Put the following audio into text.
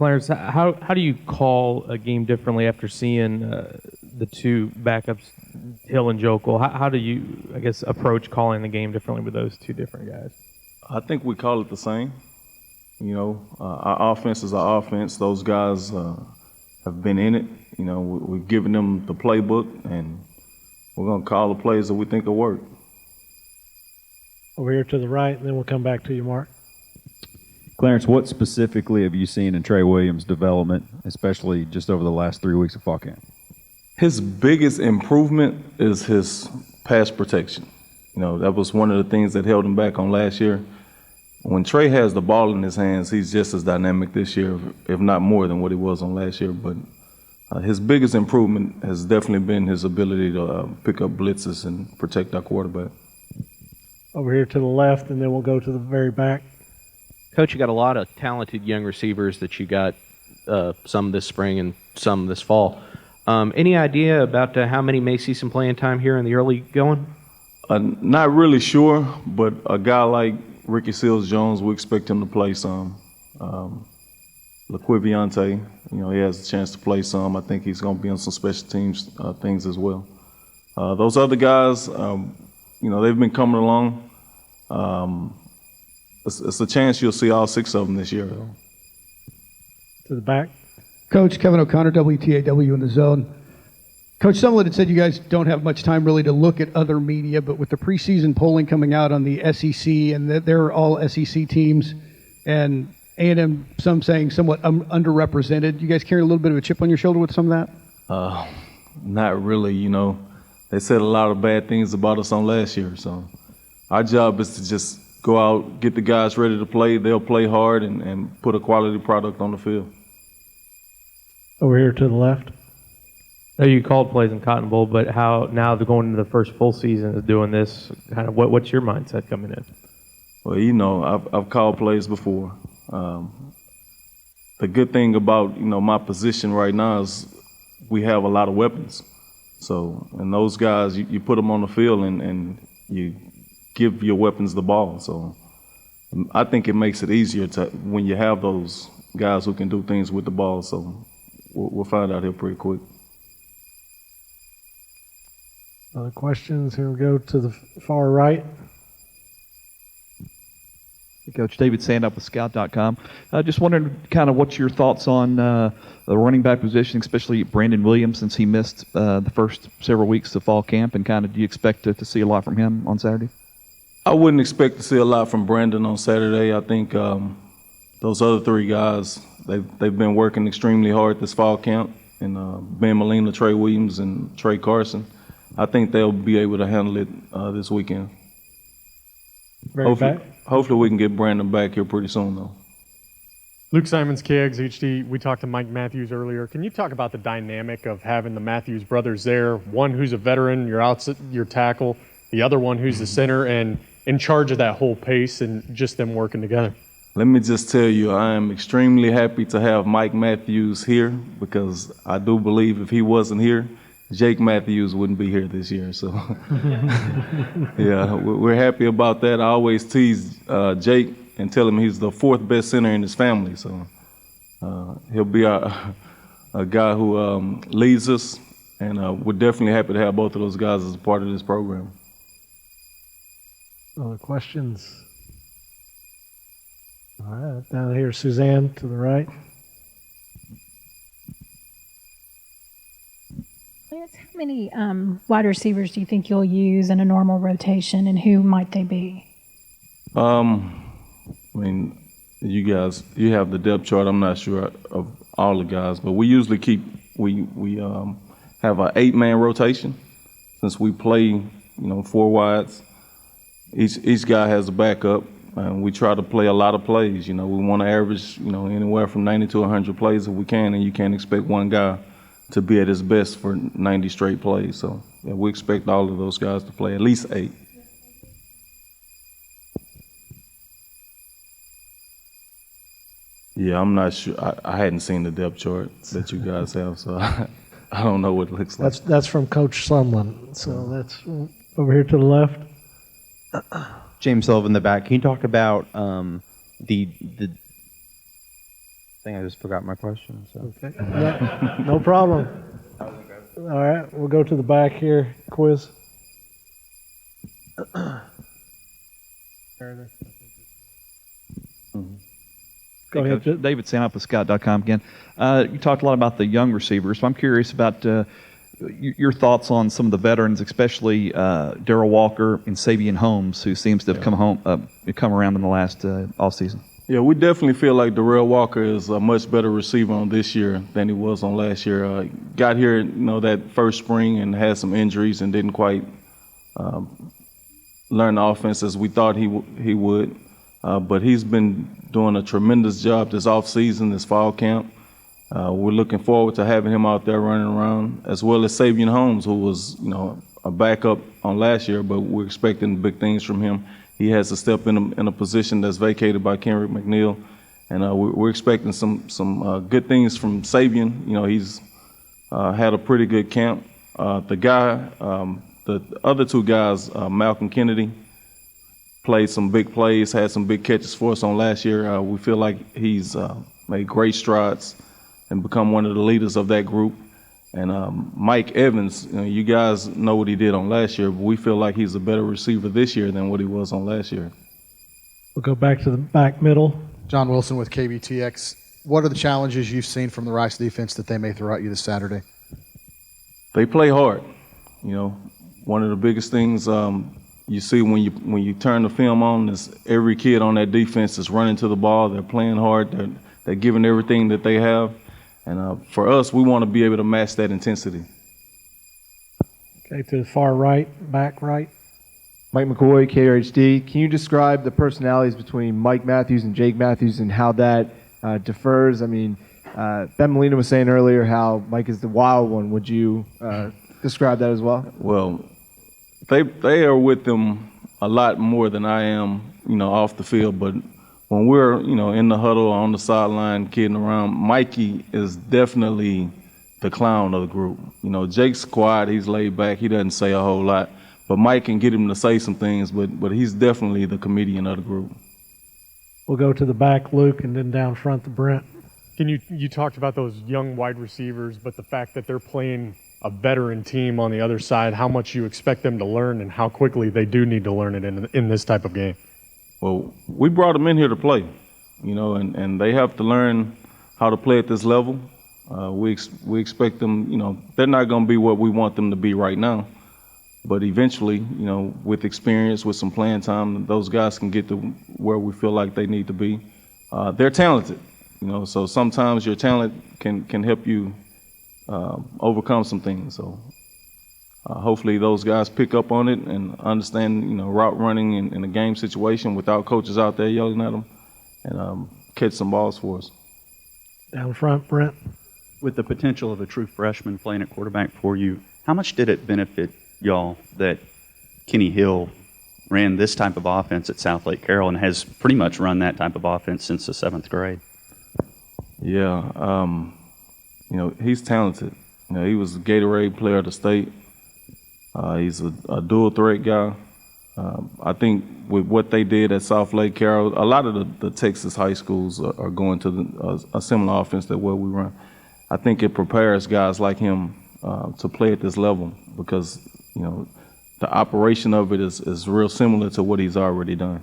Clarence, how do you call a game differently after seeing the two backups, Hill and Jokel? How do you, I guess, approach calling the game differently with those two different guys? I think we call it the same. You know, our offense is our offense. Those guys have been in it. You know, we've given them the playbook, and we're going to call the plays that we think will work. Over here to the right, and then we'll come back to you, Mark. Clarence, what specifically have you seen in Trey Williams' development, especially just over the last 3 weeks of fall camp? His biggest improvement is his pass protection. You know, that was one of the things that held him back on last year. When Trey has the ball in his hands, he's just as dynamic this year, if not more than what he was on last year. But his biggest improvement has definitely been his ability to pick up blitzes and protect our quarterback. Over here to the left, and then we'll go to the very back. Coach, you got a lot of talented young receivers that you got some this spring and some this fall. Any idea about how many may see some playing time here in the early going? Not really sure, but a guy like Ricky Seals-Jones, we expect him to play some. LaQuiviante, you know, he has a chance to play some. I think he's going to be on some special teams things as well. Those other guys, you know, they've been coming along. It's a chance you'll see all 6 of them this year. To the back. Coach, Kevin O'Connor, WTAW in the zone. Coach Summerlin had said you guys don't have much time really to look at other media, but with the preseason polling coming out on the SEC, and they're all SEC teams, and A&M, some saying somewhat underrepresented, you guys carry a little bit of a chip on your shoulder with some of that? Not really, you know. They said a lot of bad things about us on last year, so our job is to just go out, get the guys ready to play. They'll play hard and put a quality product on the field. Over here to the left. I know you called plays in Cotton Bowl, but how now they're going into the first full season of doing this, kind of what's your mindset coming in? Well, you know, I've called plays before. The good thing about, you know, my position right now is we have a lot of weapons. So, and those guys, you put them on the field and you give your weapons the ball. So I think it makes it easier to when you have those guys who can do things with the ball. So we'll find out here pretty quick. Other questions? Here we go to the far right. Coach David Sandup with Scout.com. Just wondering kind of what's your thoughts on the running back position, especially Brandon Williams, since he missed the first several weeks of fall camp, and kind of do you expect to see a lot from him on Saturday? I wouldn't expect to see a lot from Brandon on Saturday. I think those other 3 guys, they've been working extremely hard this fall camp, and Ben Molina, Trey Williams, and Trey Carson. I think they'll be able to handle it this weekend. Hopefully we can get Brandon back here pretty soon, though. Luke Simons, KXHD. We talked to Mike Matthews earlier. Can you talk about the dynamic of having the Matthews brothers there? One who's a veteran, your tackle, the other one who's the center, and in charge of that whole pace and just them working together. Let me just tell you, I am extremely happy to have Mike Matthews here because I do believe if he wasn't here, Jake Matthews wouldn't be here this year. So, yeah, we're happy about that. I always tease Jake and tell him he's the 4th best center in his family. So he'll be a guy who leads us, and we're definitely happy to have both of those guys as a part of this program. Other questions? All right, down here, Suzanne to the right. How many wide receivers do you think you'll use in a normal rotation, and who might they be? I mean, you have the depth chart. I'm not sure of all the guys, but we usually we have an 8-man rotation since we play, 4 wides. Each guy has a backup, and we try to play a lot of plays. We want to average, anywhere from 90 to 100 plays if we can, and you can't expect one guy to be at his best for 90 straight plays. So yeah, we expect all of those guys to play at least 8. Yeah, I'm not sure. I hadn't seen the depth chart that you guys have, so I don't know what it looks like. That's from Coach Sumlin. So that's over here to the left. James Sullivan in the back. Can you talk about the think I just forgot my question. So. Okay. No problem. All right, we'll go to the back here. Quiz. Go ahead, Coach. David Sanup with Scout.com again. You talked a lot about the young receivers, so I'm curious about your thoughts on some of the veterans, especially Darrell Walker and Savion Holmes, who seems to have come around in the last offseason. Yeah, we definitely feel like Darrell Walker is a much better receiver on this year than he was on last year. Got here, that first spring and had some injuries and didn't quite learn the offense as we thought he would. But he's been doing a tremendous job this offseason, this fall camp. We're looking forward to having him out there running around, as well as Savion Holmes, who was, a backup on last year, but we're expecting big things from him. He has to step in a position that's vacated by Clarence McKinney, and we're expecting some good things from Savion. He's had a pretty good camp. The other two guys, Malcolm Kennedy, played some big plays, had some big catches for us on last year. We feel like he's made great strides and become one of the leaders of that group. And Mike Evans, you guys know what he did on last year, but we feel like he's a better receiver this year than what he was on last year. We'll go back to the back middle. John Wilson with KBTX. What are the challenges you've seen from the Rice defense that they may throw at you this Saturday? They play hard. One of the biggest things you see when you turn the film on is every kid on that defense is running to the ball. They're playing hard. They're giving everything that they have. And for us, we want to be able to match that intensity. Okay, to the far right, back right. Mike McCoy, KRHD. Can you describe the personalities between Mike Matthews and Jake Matthews and how that differs? I mean, Ben Molina was saying earlier how Mike is the wild one. Would you describe that as well? Well, they are with them a lot more than I am, off the field. But when we're, in the huddle on the sideline, kidding around, Mikey is definitely the clown of the group. Jake's quiet, he's laid back, he doesn't say a whole lot. But Mike can get him to say some things, but he's definitely the comedian of the group. We'll go to the back, Luke, and then down front to Brent. You talked about those young wide receivers, but the fact that they're playing a veteran team on the other side, how much you expect them to learn and how quickly they do need to learn it in this type of game. Well, we brought them in here to play, and they have to learn how to play at this level. We expect them, they're not going to be what we want them to be right now. But eventually, with experience, with some playing time, those guys can get to where we feel like they need to be. They're talented, so sometimes your talent can help you overcome some things. So hopefully those guys pick up on it and understand, route running in a game situation without coaches out there yelling at them and catch some balls for us. Down front, Brent. With the potential of a true freshman playing at quarterback for you, how much did it benefit y'all that Kenny Hill ran this type of offense at South Lake Carroll and has pretty much run that type of offense since the 7th grade? Yeah, he's talented. He was the Gatorade player of the state. He's a dual threat guy. I think with what they did at South Lake Carroll, a lot of the Texas high schools are going to a similar offense that what we run. I think it prepares guys like him to play at this level because, the operation of it is real similar to what he's already done.